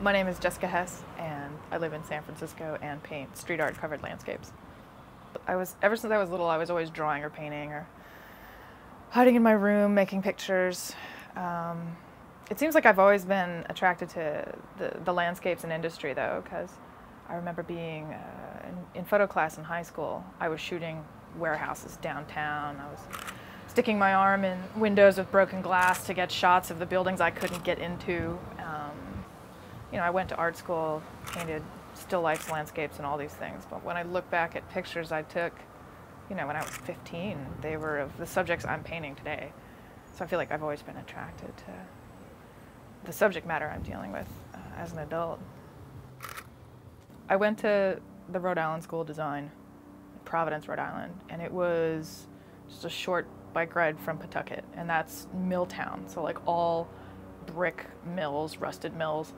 My name is Jessica Hess, and I live in San Francisco and paint street art covered landscapes. Ever since I was little, I was always drawing or painting or hiding in my room, making pictures. It seems like I've always been attracted to the landscapes and industry, though, because I remember being in photo class in high school. I was shooting warehouses downtown. I was sticking my arm in windows with broken glass to get shots of the buildings I couldn't get into. I went to art school, painted still lifes, landscapes, and all these things. But when I look back at pictures I took, when I was 15, they were of the subjects I'm painting today. So I feel like I've always been attracted to the subject matter I'm dealing with as an adult. I went to the Rhode Island School of Design in Providence, Rhode Island, and it was just a short bike ride from Pawtucket, and that's mill town, so like all brick mills, rusted mills.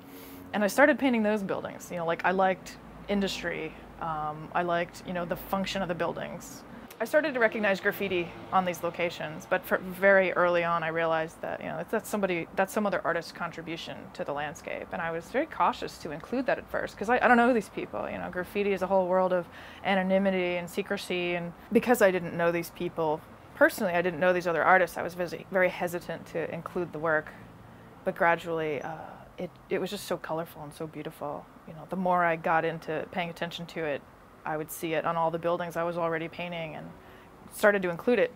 And I started painting those buildings. I liked industry. I liked, the function of the buildings. I started to recognize graffiti on these locations, but very early on I realized that, that's some other artist's contribution to the landscape. And I was very cautious to include that at first, because I don't know these people. Graffiti is a whole world of anonymity and secrecy, and because I didn't know these people personally, I didn't know these other artists, I was very hesitant to include the work. But gradually, it was just so colorful and so beautiful. The more I got into paying attention to it, I would see it on all the buildings I was already painting and started to include it.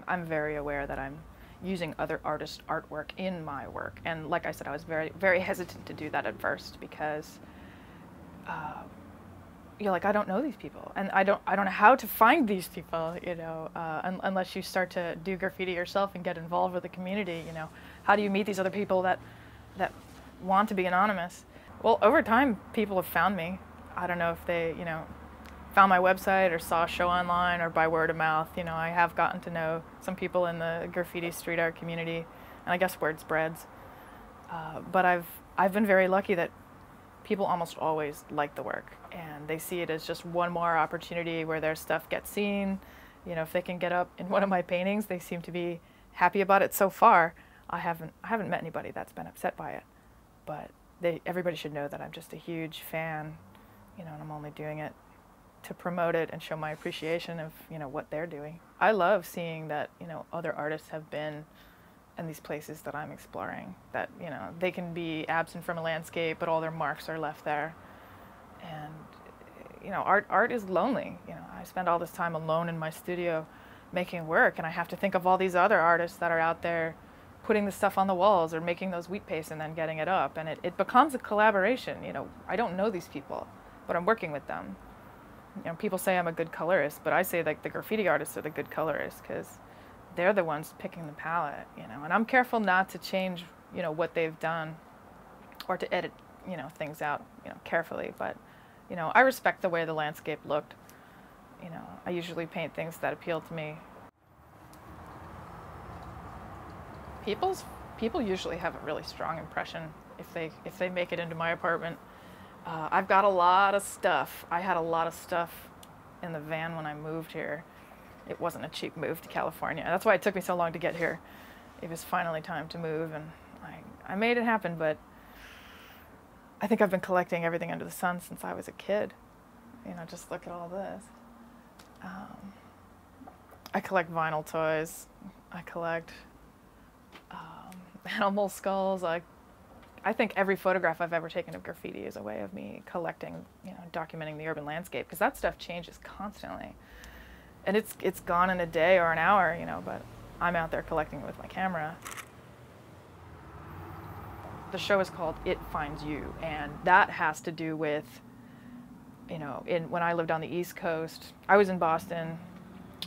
I'm very aware that I'm using other artists' artwork in my work. And like I said, I was very, very hesitant to do that at first because I don't know these people, and I don't know how to find these people, unless you start to do graffiti yourself and get involved with the community. How do you meet these other people that want to be anonymous? Well, over time, people have found me. I don't know if they, found my website or saw a show online or by word of mouth. I have gotten to know some people in the graffiti street art community, and I guess word spreads. But I've been very lucky that people almost always like the work, and they see it as just one more opportunity where their stuff gets seen. If they can get up in one of my paintings, they seem to be happy about it so far. I haven't met anybody that's been upset by it, but everybody should know that I'm just a huge fan, and I'm only doing it to promote it and show my appreciation of, what they're doing. I love seeing that, other artists have been in these places that I'm exploring, that they can be absent from a landscape, but all their marks are left there. And art is lonely. I spend all this time alone in my studio making work, and I have to think of all these other artists that are out there putting the stuff on the walls or making those wheat pastes and then getting it up, and it becomes a collaboration. I don't know these people, but I'm working with them. People say I'm a good colorist, but I say like the graffiti artists are the good colorists, because they're the ones picking the palette, and I'm careful not to change, what they've done or to edit, things out, carefully, but, I respect the way the landscape looked. I usually paint things that appeal to me. People usually have a really strong impression if they make it into my apartment. I've got a lot of stuff. I had a lot of stuff in the van when I moved here. It wasn't a cheap move to California. That's why it took me so long to get here. It was finally time to move, and I made it happen, but I think I've been collecting everything under the sun since I was a kid. Just look at all this. I collect vinyl toys. I collect animal skulls. I think every photograph I've ever taken of graffiti is a way of me collecting, documenting the urban landscape, because that stuff changes constantly. And it's gone in a day or an hour, but I'm out there collecting it with my camera. The show is called It Finds You, and that has to do with, when I lived on the East Coast, I was in Boston,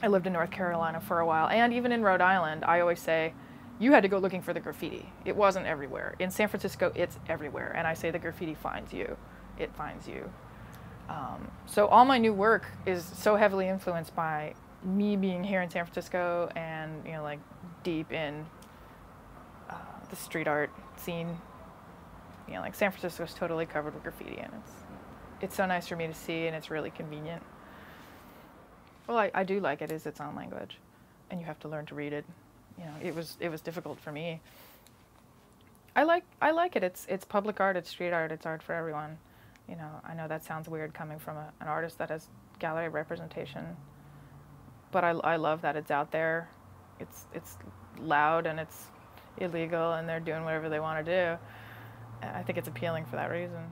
I lived in North Carolina for a while, and even in Rhode Island, I always say, you had to go looking for the graffiti. It wasn't everywhere. In San Francisco, it's everywhere, and I say the graffiti finds you. It finds you. So all my new work is so heavily influenced by me being here in San Francisco and, deep in the street art scene. San Francisco is totally covered with graffiti, and it's so nice for me to see, and it's really convenient. Well, I do like it is its own language, and you have to learn to read it. It was difficult for me. I like it. It's public art. It's street art. It's art for everyone. You know, I know that sounds weird coming from an artist that has gallery representation, but I love that it's out there. It's loud and it's illegal and they're doing whatever they want to do. I think it's appealing for that reason.